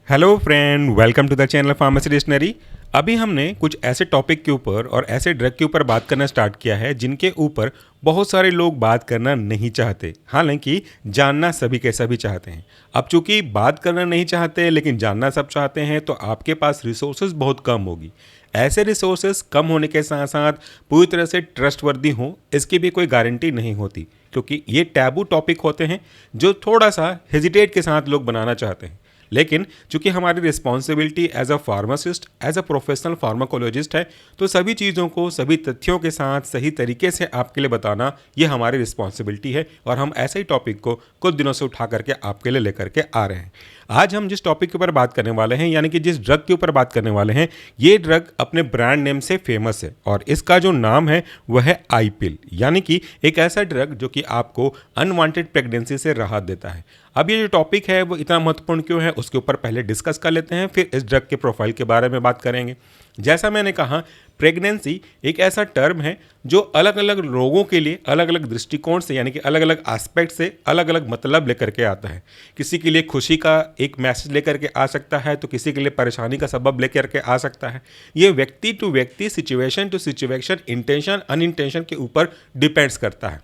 Hello friend, welcome to the channel pharmacy dictionary. अभी हमने कुछ ऐसे टॉपिक के ऊपर और ऐसे ड्रग के ऊपर बात करना स्टार्ट किया है जिनके ऊपर बहुत सारे लोग बात करना नहीं चाहते, हालांकि जानना सभी के सभी चाहते हैं। अब चूंकि बात करना नहीं चाहते लेकिन जानना सब चाहते हैं, तो आपके पास रिसोर्सेज बहुत कम होगी। ऐसे रिसोर्सेज कम होने के साथ साथ पूरी तरह से ट्रस्टवर्दी हों, इसकी भी कोई गारंटी नहीं होती, क्योंकि ये टैबू टॉपिक होते हैं जो थोड़ा सा हेजिटेट के साथ लोग बनाना चाहते हैं। लेकिन चूंकि हमारी responsibility as a pharmacist, as a professional pharmacologist है, तो सभी चीज़ों को सभी तथ्यों के साथ सही तरीके से आपके लिए बताना ये हमारी रिस्पॉन्सिबिलिटी है। और हम ऐसे ही टॉपिक को कुछ दिनों से उठा करके आपके लिए लेकर के आ रहे हैं। आज हम जिस टॉपिक के ऊपर बात करने वाले हैं, यानी कि जिस ड्रग के ऊपर बात करने वाले हैं, ये ड्रग अपने ब्रांड नेम से फेमस है और इसका जो नाम है वह है आईपिल, यानी कि एक ऐसा ड्रग जो कि आपको अनवांटेड प्रेगनेंसी से राहत देता है। अब ये जो टॉपिक है वो इतना महत्वपूर्ण क्यों है, उसके ऊपर पहले डिस्कस कर लेते हैं, फिर इस ड्रग के प्रोफाइल के बारे में बात करेंगे। जैसा मैंने कहा, प्रेगनेंसी एक ऐसा टर्म है जो अलग अलग लोगों के लिए अलग अलग दृष्टिकोण से, यानी कि अलग अलग एस्पेक्ट से अलग अलग मतलब लेकर के आता है। किसी के लिए खुशी का एक मैसेज लेकर के आ सकता है, तो किसी के लिए परेशानी का सबब लेकर के आ सकता है। ये व्यक्ति टू व्यक्ति, सिचुएशन टू सिचुएशन, इंटेंशन अनइंटेंशन के ऊपर डिपेंड्स करता है।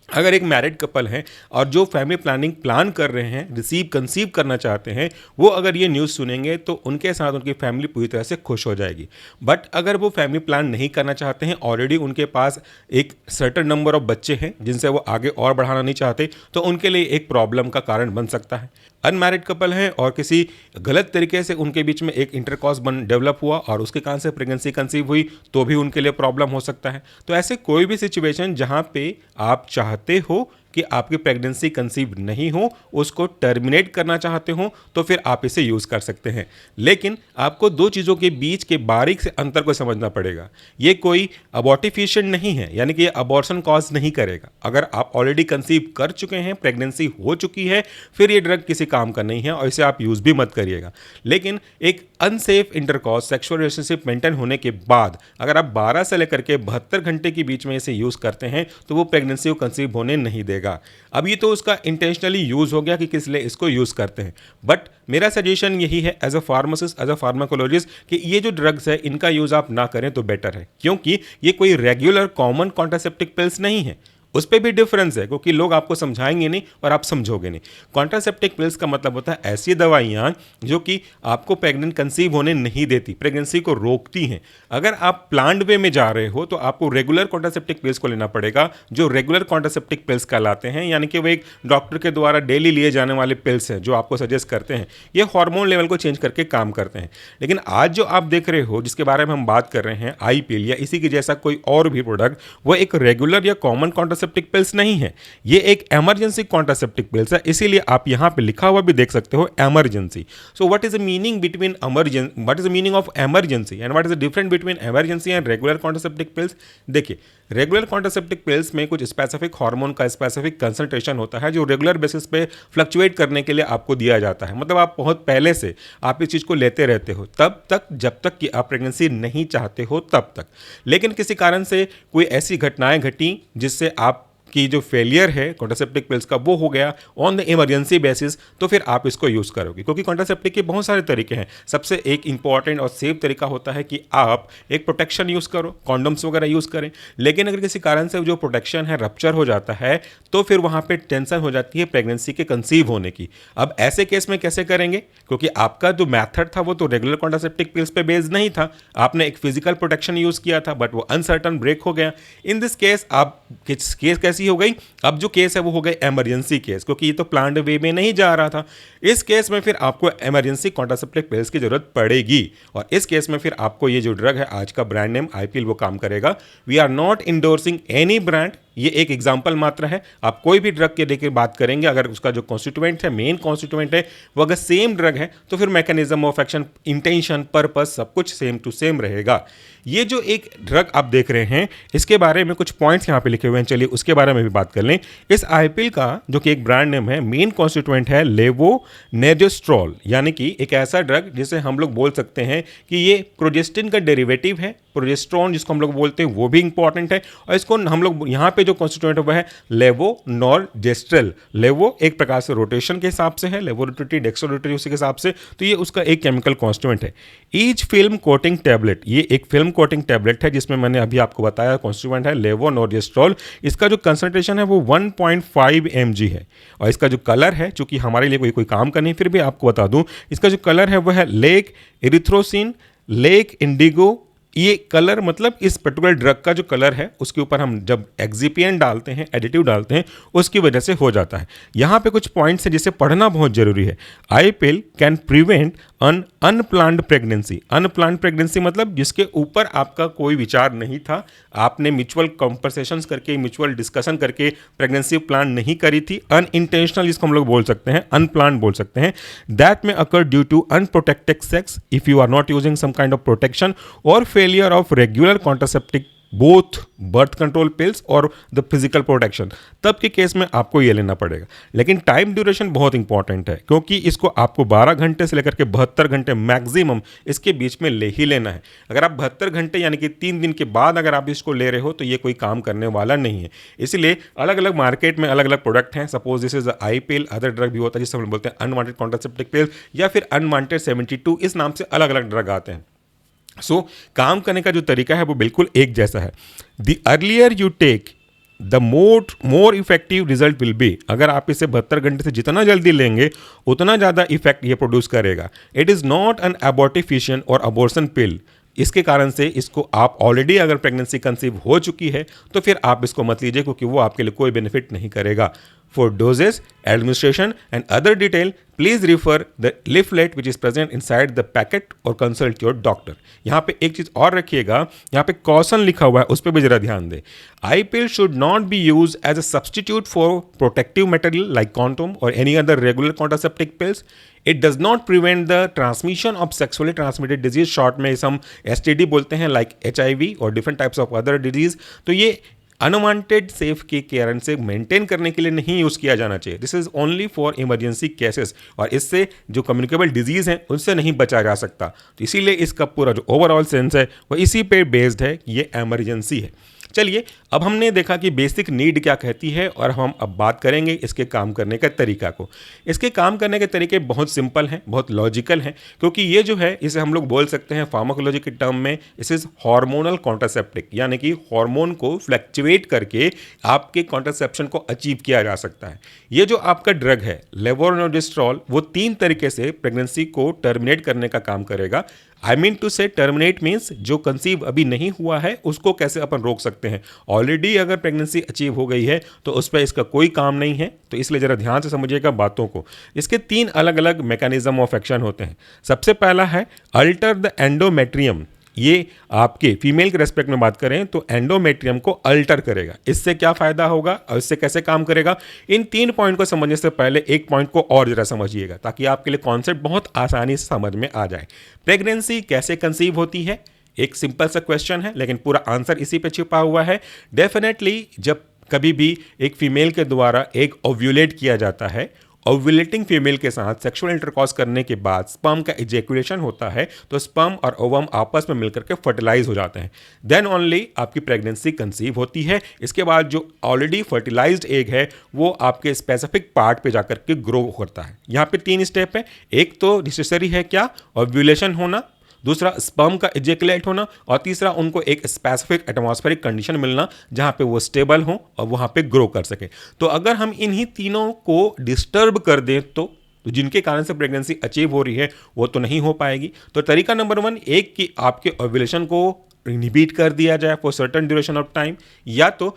अगर एक मैरिड कपल है और जो फैमिली प्लानिंग प्लान कर रहे हैं, रिसीव कंसीव करना चाहते हैं, वो अगर ये न्यूज़ सुनेंगे तो उनके साथ उनकी फैमिली पूरी तरह से खुश हो जाएगी। बट अगर वो फैमिली प्लान नहीं करना चाहते हैं, ऑलरेडी उनके पास एक सर्टेन नंबर ऑफ बच्चे हैं जिनसे वो आगे और बढ़ाना नहीं चाहते, तो उनके लिए एक प्रॉब्लम का कारण बन सकता है। अनमैरिड कपल हैं और किसी गलत तरीके से उनके बीच में एक इंटरकॉर्स डेवलप हुआ और उसके कारण से प्रेगनेंसी कंसीव हुई, तो भी उनके लिए प्रॉब्लम हो सकता है। तो ऐसे कोई भी सिचुएशन जहां पे आप चाहते हो कि आपकी प्रेगनेंसी कंसीव नहीं हो, उसको टर्मिनेट करना चाहते हो, तो फिर आप इसे यूज़ कर सकते हैं। लेकिन आपको दो चीज़ों के बीच के बारीक से अंतर को समझना पड़ेगा। ये कोई अबॉर्टिफिशिएंट नहीं है, यानी कि ये अबॉर्शन कॉज नहीं करेगा। अगर आप ऑलरेडी कंसीव कर चुके हैं, प्रेगनेंसी हो चुकी है, फिर ये ड्रग किसी काम का नहीं है और इसे आप यूज़ भी मत करिएगा। लेकिन एक unsafe intercourse, sexual relationship maintain होने के बाद अगर आप 12 से लेकर के 72 घंटे के बीच में इसे यूज़ करते हैं, तो वो प्रेगनेंसी को कंसीव होने नहीं देगा। अब ये तो उसका इंटेंशनली यूज हो गया कि किस लिए इसको यूज करते हैं। बट मेरा सजेशन यही है as a pharmacist, as a pharmacologist, कि ये जो ड्रग्स है इनका यूज आप ना करें तो बेटर है, क्योंकि ये कोई रेगुलर कॉमन कॉन्ट्रासेप्टिव पिल्स नहीं है। उस पर भी डिफरेंस है, क्योंकि लोग आपको समझाएंगे नहीं और आप समझोगे नहीं। कॉन्ट्रासेप्टिव पिल्स का मतलब होता है ऐसी दवाइयाँ जो कि आपको प्रेग्नेंट कंसीव होने नहीं देती, प्रेगनेंसी को रोकती हैं। अगर आप प्लान्ड वे में जा रहे हो तो आपको रेगुलर कॉन्ट्रासेप्टिव पिल्स को लेना पड़ेगा, जो रेगुलर कॉन्ट्रासेप्टिव पिल्स कहलाते हैं, यानी कि वो एक डॉक्टर के द्वारा डेली लिए जाने वाले पिल्स हैं जो आपको सजेस्ट करते हैं। ये हार्मोन लेवल को चेंज करके काम करते हैं। लेकिन आज जो आप देख रहे हो, जिसके बारे में हम बात कर रहे हैं, आई पिल या इसी की जैसा कोई और भी प्रोडक्ट, वो एक रेगुलर या कॉमन कॉन्ट्रासेप्टिव पिल्स नहीं है। ये एक इमरजेंसी कॉन्ट्रासेप्टिव पिल्स है, इसीलिए आप यहां पे लिखा हुआ भी देख सकते हो, emergency. So what is the meaning between emergency, what is the meaning of emergency and what is the difference between emergency and regular contraceptive pills? देखिए, रेगुलर कॉन्ट्रासेप्टिव पिल्स में कुछ स्पेसिफिक हार्मोन का स्पेसिफिक कंसंट्रेशन होता है जो regular basis पे fluctuate करने के लिए आपको दिया जाता है। मतलब आप बहुत पहले से आप इस चीज़ को लेते रहते हो, तब तक जब तक कि आप प्रेगनेंसी नहीं चाहते हो तब तक। लेकिन किसी कारण से कोई ऐसी घटनाएं घटी जिससे आप कि जो फेलियर है कॉन्ट्रासेप्टिव पिल्स का वो हो गया ऑन द इमरजेंसी बेसिस, तो फिर आप इसको यूज़ करोगे। क्योंकि कॉन्ट्रासेप्टिव के बहुत सारे तरीके हैं। सबसे एक इंपॉर्टेंट और सेफ तरीका होता है कि आप एक प्रोटेक्शन यूज़ करो, कॉन्डम्स वगैरह यूज़ करें। लेकिन अगर किसी कारण से जो प्रोटेक्शन है रप्चर हो जाता है, तो फिर वहाँ पर टेंशन हो जाती है प्रेगनेंसी के कंसीव होने की। अब ऐसे केस में कैसे करेंगे? क्योंकि आपका जो मैथड था वो तो रेगुलर कॉन्ट्रासेप्टिव पिल्स पे बेस्ड नहीं था, आपने एक फिजिकल प्रोटेक्शन यूज़ किया था, बट वो अनसर्टन ब्रेक हो गया। इन दिस केस आप केस कैसी हो गई? अब जो केस है वो हो गया इमरजेंसी केस, क्योंकि ये तो प्लान्ड वे में नहीं जा रहा था। इस केस में फिर आपको इमरजेंसी कॉन्ट्रासेप्टिव पिल्स की जरूरत पड़ेगी और इस केस में फिर आपको ये जो ड्रग है, आज का ब्रांड नेम आईपिल, वो काम करेगा। We are not endorsing any brand, ये एक एग्जाम्पल मात्र है। आप कोई भी ड्रग के लेकर बात करेंगे, अगर उसका जो कॉन्स्टिट्यूएंट है, मेन कॉन्स्टिट्यूएंट है, वो अगर सेम ड्रग है, तो फिर mechanism of action, intention, purpose सब कुछ सेम टू सेम रहेगा। ये जो एक ड्रग आप देख रहे हैं, इसके बारे में कुछ पॉइंट्स यहाँ पे लिखे हुए हैं, चलिए उसके बारे में भी बात कर लें। इस आईपिल का जो कि एक ब्रांड नेम है, मेन कॉन्स्टिट्यूएंट है लेवोनेडेस्ट्रॉल, यानी कि एक ऐसा ड्रग जिसे हम लोग बोल सकते हैं कि ये प्रोजेस्टिन का डेरिवेटिव है। प्रोजेस्ट्रॉन जिसको हम लोग बोलते हैं वो भी इंपॉर्टेंट है, और इसको हम लोग यहाँ पे जो कॉन्स्टिट्यूएंट है वह है लेवोनॉर्जेस्ट्रल। लेवो एक प्रकार से रोटेशन के हिसाब से है, लेवोरोटेटरी डेक्सोरोटेटरी उसी के हिसाब से, तो ये उसका एक केमिकल कॉन्स्टिट्यूएंट है। ईच फिल्म कोटिंग टैबलेट, ये एक फिल्म कोटिंग टैबलेट है जिसमें मैंने अभी आपको बताया कॉन्स्टिट्यूएंट है लेवोनॉर्जेस्ट्रॉल। इसका जो कंसंट्रेशन है वो 1.5 mg है और इसका जो कलर है, चूंकि हमारे लिए कोई काम का नहीं फिर भी आपको बता दूं, इसका जो कलर है वह है लेक एरिथ्रोसिन, लेक इंडिगो। ये कलर मतलब इस पर्टिकुलर ड्रग का जो कलर है उसके ऊपर हम जब एक्सिपिएंट डालते हैं, एडिटिव डालते हैं, उसकी वजह से हो जाता है। यहाँ पे कुछ पॉइंट्स हैं जिसे पढ़ना बहुत जरूरी है। I pill can prevent unplanned pregnancy. Unplanned pregnancy मतलब जिसके ऊपर आपका कोई विचार नहीं था, आपने म्यूचुअल कॉन्वर्सेशंस करके, म्यूचुअल डिस्कशन करके प्रेगनेंसी प्लान नहीं करी थी। अनइंटेंशनल इसको हम लोग बोल सकते हैं, अनप्लान्ड बोल सकते हैं। दैट में occur due to unprotected sex if you are not using some kind of protection और failure of regular contraceptive both birth control pills और द फिजिकल प्रोटेक्शन, तब के केस में आपको ये लेना पड़ेगा। लेकिन टाइम ड्यूरेशन बहुत इंपॉर्टेंट है क्योंकि इसको आपको 12 घंटे से लेकर के 72 घंटे मैक्सिमम इसके बीच में ले ही लेना है। अगर आप 72 घंटे यानी कि 3 दिन के बाद अगर आप इसको ले रहे हो तो ये कोई काम करने वाला नहीं है। इसलिए अलग अलग मार्केट में अलग अलग प्रोडक्ट हैं। Suppose this is I pill, other drug भी होता है जिसे हम बोलते हैं अनवांटेड कॉन्ट्रासेप्टिव पिल या फिर अनवांटेड 72, इस नाम से अलग अलग ड्रग आते हैं। सो काम करने का जो तरीका है वो बिल्कुल एक जैसा है। The earlier you take the more effective result will be. अगर आप इसे 72 घंटे से जितना जल्दी लेंगे उतना ज़्यादा इफेक्ट ये प्रोड्यूस करेगा। इट इज़ नॉट एन एबॉर्टिफिशियन और अबॉर्शन पिल। इसके कारण से इसको आप ऑलरेडी अगर प्रेगनेंसी कंसीव हो चुकी है तो फिर आप इसको मत लीजिए क्योंकि वो आपके लिए कोई बेनिफिट नहीं करेगा। For doses, administration and other detail, please refer the leaflet which is present inside the packet or consult your doctor. यहाँ पे एक चीज़ और रखिएगा, यहाँ पे कॉशन लिखा हुआ है उस पर भी जरा ध्यान दें। आई पिल should not be used as a substitute for protective material like condom or any other regular contraceptive pills. It does not prevent the transmission of sexually transmitted disease. Short में इसे हम STD बोलते हैं, like HIV और different types of other disease. तो ये unwanted safe के कारण से मेंटेन करने के लिए नहीं यूज़ किया जाना चाहिए। This is only for emergency cases और इससे जो कम्युनिकेबल डिजीज़ हैं उनसे नहीं बचा जा सकता। तो इसीलिए इसका पूरा जो ओवरऑल सेंस है वो इसी पे बेस्ड है कि ये एमरजेंसी है। चलिए अब हमने देखा कि बेसिक नीड क्या कहती है और हम अब बात करेंगे इसके काम करने का तरीका को। इसके काम करने के तरीके बहुत सिंपल हैं, बहुत लॉजिकल हैं, क्योंकि ये जो है इसे हम लोग बोल सकते हैं फार्माकोलॉजी के टर्म में इस इज हार्मोनल कॉन्ट्रासेप्टिक, यानी कि हार्मोन को फ्लैक्चुएट करके आपके कॉन्ट्रासेप्शन को अचीव किया जा सकता है। ये जो आपका ड्रग है लेवोनॉर्जेस्ट्रॉल वो 3 तरीके से प्रेगनेंसी को टर्मिनेट करने का काम करेगा। आई मीन टू से टर्मिनेट मीन्स जो कंसीव अभी नहीं हुआ है उसको कैसे अपन रोक सकते हैं। ऑलरेडी अगर प्रेगनेंसी अचीव हो गई है तो उस पर इसका कोई काम नहीं है, तो इसलिए ज़रा ध्यान से समझिएगा बातों को। इसके 3 अलग अलग मैकेनिज्म ऑफ एक्शन होते हैं। सबसे पहला है अल्टर द एंडोमेट्रियम। ये आपके फीमेल के रेस्पेक्ट में बात करें तो एंडोमेट्रियम को अल्टर करेगा। इससे क्या फ़ायदा होगा और इससे कैसे काम करेगा, इन 3 पॉइंट को समझने से पहले एक पॉइंट को और जरा समझिएगा ताकि आपके लिए कॉन्सेप्ट बहुत आसानी से समझ में आ जाए। प्रेगनेंसी कैसे कंसीव होती है, एक सिंपल सा क्वेश्चन है लेकिन पूरा आंसर इसी पे छिपा हुआ है। डेफिनेटली जब कभी भी एक फीमेल के द्वारा एक ओव्यूलेट किया जाता है, ओव्यूलेटिंग फीमेल के साथ सेक्सुअल इंटरकॉर्स करने के बाद स्पर्म का इजैकुलेशन होता है तो स्पर्म और ओवम आपस में मिलकर के फर्टिलाइज हो जाते हैं। देन ओनली आपकी प्रेगनेंसी कंसीव होती है। इसके बाद जो ऑलरेडी फर्टिलाइज्ड एग है वो आपके स्पेसिफिक पार्ट पे जाकर के ग्रो करता है। यहाँ पे 3 स्टेप है। एक तो नेसेसरी है क्या, ओव्यूलेशन होना, दूसरा स्पर्म का इजैकुलेट होना और तीसरा उनको एक स्पेसिफिक एटमॉस्फेरिक कंडीशन मिलना जहां पे वो स्टेबल हो और वहां पे ग्रो कर सके। तो अगर हम इन्हीं तीनों को डिस्टर्ब कर दें तो जिनके कारण से प्रेगनेंसी अचीव हो रही है वो तो नहीं हो पाएगी। तो तरीका नंबर 1 एक कि आपके ओव्यूलेशन को इनहिबिट कर दिया जाए for certain duration of time, या तो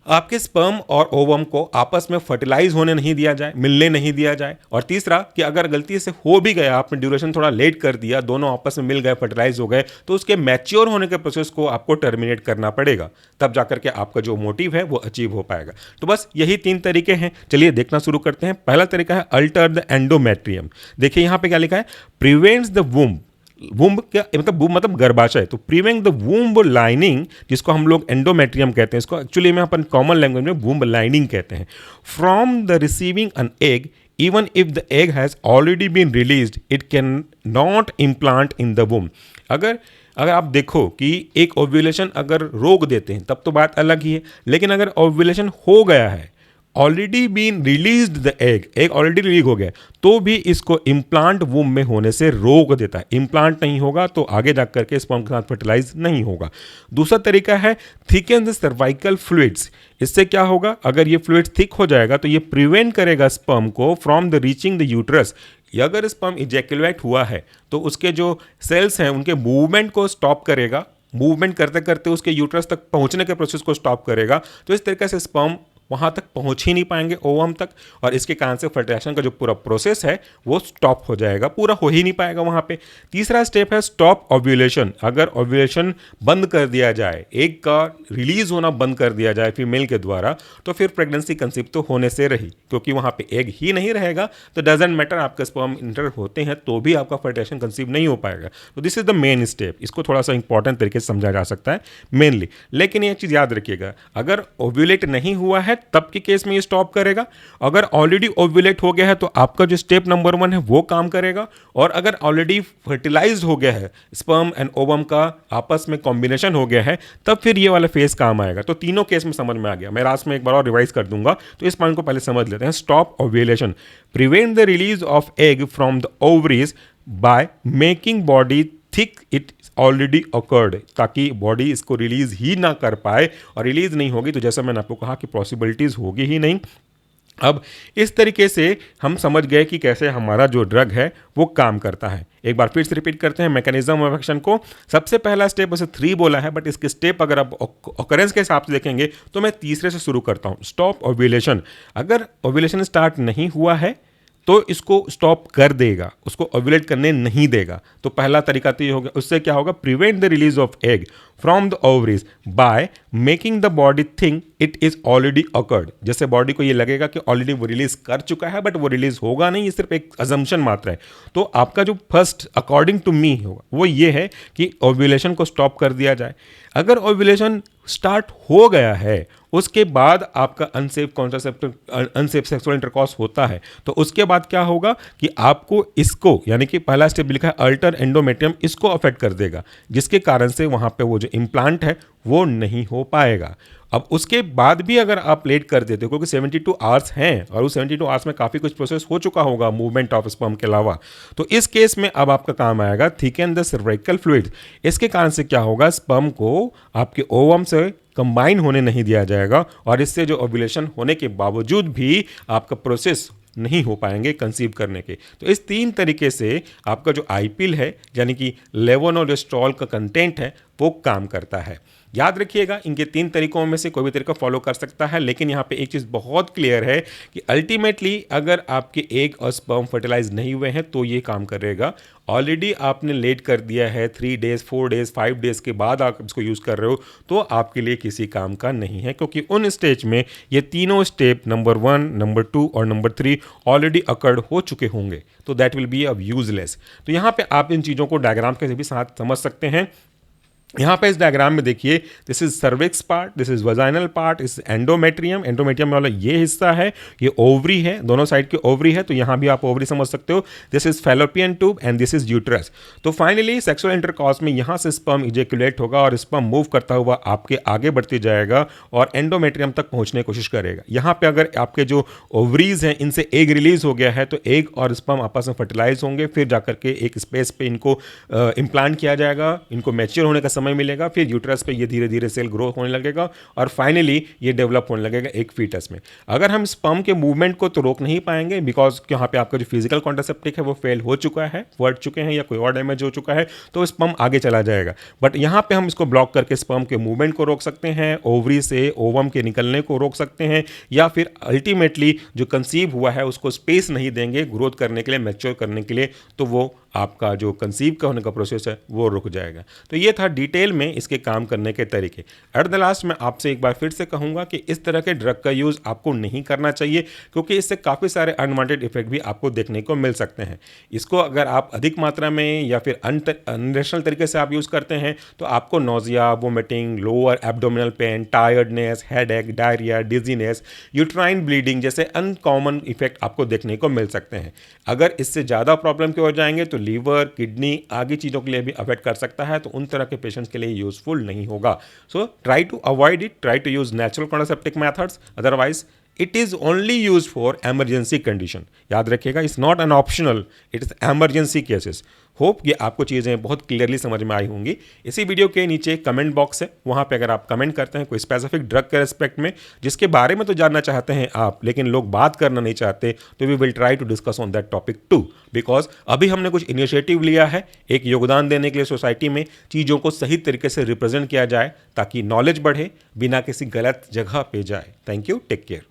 आपके स्पर्म और ओवम को आपस में फर्टिलाइज होने नहीं दिया जाए, मिलने नहीं दिया जाए, और तीसरा कि अगर गलती से हो भी गया, आपने ड्यूरेशन थोड़ा लेट कर दिया, दोनों आपस में मिल गए, फर्टिलाइज हो गए, तो उसके मैच्योर होने के प्रोसेस को आपको टर्मिनेट करना पड़ेगा, तब जाकर के आपका जो मोटिव है वो अचीव हो पाएगा। तो बस यही 3 तरीके हैं। चलिए देखना शुरू करते हैं। पहला तरीका है अल्टर द एंडोमेट्रियम। देखिए यहाँ पे क्या लिखा है, प्रिवेंट्स द वुम्ब। वुम्ब क्या मतलब, वुम्ब मतलब गर्भाशय, तो प्रिवेंट द वुम्ब लाइनिंग, जिसको हम लोग एंडोमेट्रियम कहते हैं, इसको एक्चुअली में अपन कॉमन लैंग्वेज में वुम्ब लाइनिंग कहते हैं, from the receiving an egg even if the egg has already been released it can not implant in the womb। अगर अगर आप देखो कि एक ओव्यूलेशन अगर रोक देते हैं तब तो बात अलग ही है, लेकिन अगर ओव्यूलेशन हो गया है, already been released the egg already release हो गया, तो भी इसको इम्प्लांट वूम में होने से रोक देता है। इम्प्लांट नहीं होगा तो आगे जा करके स्पर्म के साथ फर्टिलाइज नहीं होगा। दूसरा तरीका है थिकन द सर्वाइकल फ्लूइड्स। इससे क्या होगा, अगर ये फ्लूइड थिक हो जाएगा तो ये प्रिवेंट करेगा स्पर्म को from the reaching the uterus. या अगर स्पर्म इजैकुलेट हुआ है तो उसके जो सेल्स हैं उनके मूवमेंट को स्टॉप करेगा, मूवमेंट करते करते उसके यूट्रस तक पहुंचने के प्रोसेस को स्टॉप करेगा। तो इस तरीके से स्पर्म वहाँ तक पहुँच ही नहीं पाएंगे, ओवम तक, और इसके कारण से फर्टिलाइजेशन का जो पूरा प्रोसेस है वो स्टॉप हो जाएगा, पूरा हो ही नहीं पाएगा वहाँ पे। तीसरा स्टेप है स्टॉप ओव्यूलेशन। अगर ओव्यूलेशन बंद कर दिया जाए, एग का रिलीज होना बंद कर दिया जाए फीमेल के द्वारा, तो फिर प्रेगनेंसी कंसीव तो होने से रही, क्योंकि वहाँ पे एग ही नहीं रहेगा। तो डजेंट मैटर आपके स्पर्म इंटर होते हैं तो भी आपका फर्टिलाइजेशन कंसीव नहीं हो पाएगा। तो this is the main step. इसको थोड़ा सा इंपॉर्टेंट तरीके से समझा जा सकता है मेनली। लेकिन एक चीज़ याद रखिएगा, अगर ओव्यूलेट नहीं हुआ है तब के केस में ये स्टॉप करेगा। अगर ऑलरेडी ओव्यूलेट हो गया है तो आपका जो स्टेप नंबर 1 है वो काम करेगा। और अगर ऑलरेडी फर्टिलाइज्ड हो गया है, स्पर्म एंड ओवम का आपस में कॉम्बिनेशन हो गया है, तब फिर ये वाला फेज काम आएगा। तो तीनों केस में समझ में आ गया। मैं लास्ट में एक बार और रिवाइज कर दूंगा, तो इस पॉइंट को पहले समझ लेते हैं। Stop ovulation, prevent the release of egg from the ovaries by making body thick it already occurred, ताकि बॉडी इसको रिलीज ही ना कर पाए, और रिलीज नहीं होगी तो जैसा मैंने आपको कहा कि पॉसिबिलिटीज होगी ही नहीं। अब इस तरीके से हम समझ गए कि कैसे हमारा जो ड्रग है वो काम करता है। एक बार फिर से रिपीट करते हैं मैकेनिज्म ऑफ एक्शन को। सबसे पहला स्टेप वैसे 3 बोला है, बट इसके स्टेप अगर आप ऑकरेंस के हिसाब से देखेंगे तो मैं तीसरे से शुरू करता हूँ। स्टॉप ओव्यूलेशन, अगर ओव्यूलेशन स्टार्ट नहीं हुआ है तो इसको स्टॉप कर देगा, उसको ओव्यूलेट करने नहीं देगा। तो पहला तरीका तो ये होगा। उससे क्या होगा, prevent the release of egg from the ovaries by making the body think it is already occurred. जैसे बॉडी को ये लगेगा कि ऑलरेडी वो रिलीज कर चुका है, बट वो रिलीज होगा नहीं, ये सिर्फ एक अजम्पशन मात्र है। तो आपका जो फर्स्ट अकॉर्डिंग टू मी होगा वो ये है कि ओव्यूलेशन को स्टॉप कर दिया जाए। अगर ओव्यूलेशन स्टार्ट हो गया है, उसके बाद आपका अनसेफ सेक्सुअल इंटरकॉर्स होता है, तो उसके बाद क्या होगा कि आपको इसको, यानी कि पहला स्टेप लिखा है अल्टर एंडोमेट्रियम, इसको अफेक्ट कर देगा, जिसके कारण से वहाँ पे वो जो इम्प्लांट है वो नहीं हो पाएगा। अब उसके बाद भी अगर आप लेट कर देते हो, क्योंकि 72 आवर्स हैं और उस 72 आवर्स में काफ़ी कुछ प्रोसेस हो चुका होगा मूवमेंट ऑफ स्पर्म के अलावा, तो इस केस में अब आपका काम आएगा थिकन द सर्वाइकल फ्लूइड। इसके कारण से क्या होगा, स्पर्म को आपके ओवम से कंबाइन होने नहीं दिया जाएगा, और इससे जो ओव्यूलेशन होने के बावजूद भी आपका प्रोसेस नहीं हो पाएंगे कंसीव करने के। तो इस 3 तरीके से आपका जो आईपीएल है, यानी कि लेवोनोलेस्ट्रॉल का कंटेंट है, वो काम करता है। याद रखिएगा, इनके 3 तरीकों में से कोई भी तरीका फॉलो कर सकता है, लेकिन यहाँ पे एक चीज़ बहुत क्लियर है कि अल्टीमेटली अगर आपके एग और स्पर्म फर्टिलाइज नहीं हुए हैं तो ये काम करेगा। ऑलरेडी आपने लेट कर दिया है 3 डेज, 4 डेज, 5 डेज के बाद आप इसको यूज़ कर रहे हो, तो आपके लिए किसी काम का नहीं है, क्योंकि उन स्टेज में ये तीनों स्टेप नंबर 1, नंबर 2 और नंबर 3 ऑलरेडी अकर्ड हो चुके होंगे। तो दैट विल बी अब यूजलेस। तो यहाँ पे आप इन चीज़ों को डायग्राम के भी साथ समझ सकते हैं। यहाँ पे इस डायग्राम में देखिए, this is cervix part, this is vaginal part, इस एंडोमेट्रियम, एंडोमेट्रियम वाला ये हिस्सा है, ये ओवरी है, दोनों साइड के ओवरी है, तो यहाँ भी आप ओवरी समझ सकते हो। This is fallopian tube and this is uterus. तो फाइनली सेक्सुअल इंटरकॉर्स में यहाँ से स्पर्म इजेक्युलेट होगा और स्पर्म मूव करता हुआ आपके आगे बढ़ते जाएगा और एंडोमेट्रियम तक पहुँचने की कोशिश करेगा। यहाँ पे अगर आपके जो ओवरीज हैं इनसे एग रिलीज हो गया है तो एग और स्पर्म आपस में फर्टिलाइज होंगे, फिर जाकर के एक स्पेस पे इनको इम्प्लांट किया जाएगा, इनको मैच्योर होने का समय मिलेगा, फिर यूट्रस पे ये धीरे धीरे सेल ग्रो होने लगेगा और फाइनली ये डेवलप होने लगेगा एक फीटस में। अगर हम स्पर्म के मूवमेंट को तो रोक नहीं पाएंगे, बिकॉज यहाँ पे आपका जो फिजिकल कॉन्ट्रासेप्टिव है वो फेल हो चुका है, फट चुके हैं या कोई और डैमेज हो चुका है, तो स्पर्म आगे चला जाएगा। बट यहाँ पे हम इसको ब्लॉक करके स्पर्म के मूवमेंट को रोक सकते हैं, ओवरी से ओवम के निकलने को रोक सकते हैं, या फिर अल्टीमेटली जो कंसीव हुआ है उसको स्पेस नहीं देंगे ग्रोथ करने के लिए, मैच्योर करने के लिए, तो वो आपका जो कंसीव का होने का प्रोसेस है वो रुक जाएगा। तो ये था डिटेल में इसके काम करने के तरीके। एट द लास्ट मैं आपसे एक बार फिर से कहूँगा कि इस तरह के ड्रग का यूज़ आपको नहीं करना चाहिए, क्योंकि इससे काफ़ी सारे अनवांटेड इफेक्ट भी आपको देखने को मिल सकते हैं। इसको अगर आप अधिक मात्रा में या फिर अनरेशनल तरीके से आप यूज़ करते हैं तो आपको nausea, vomiting, lower abdominal pain, tiredness, headache, diarrhoea, dizziness, uterine bleeding जैसे अनकॉमन इफेक्ट आपको देखने को मिल सकते हैं। अगर इससे ज़्यादा प्रॉब्लम की ओर जाएंगे तो लीवर, किडनी आगे चीज़ों के लिए भी अफेक्ट कर सकता है, तो उन तरह के पेशेंट्स के लिए यूजफुल नहीं होगा। So try to avoid it, try to use natural contraceptive methods, otherwise it is only use for emergency condition. याद रखिएगा, it's not an optional, it is emergency cases. Hope ये आपको चीज़ें बहुत क्लियरली समझ में आई होंगी। इसी वीडियो के नीचे कमेंट बॉक्स है, वहाँ पे अगर आप कमेंट करते हैं कोई स्पेसिफिक ड्रग के रेस्पेक्ट में जिसके बारे में तो जानना चाहते हैं आप, लेकिन लोग बात करना नहीं चाहते, तो we will try to discuss on that topic too. Because अभी हमने कुछ इनिशिएटिव लिया है एक योगदान देने के लिए सोसाइटी में, चीज़ों को सही तरीके से रिप्रेजेंट किया जाए ताकि नॉलेज बढ़े, बिना किसी गलत जगह पे जाए। Thank you, take care.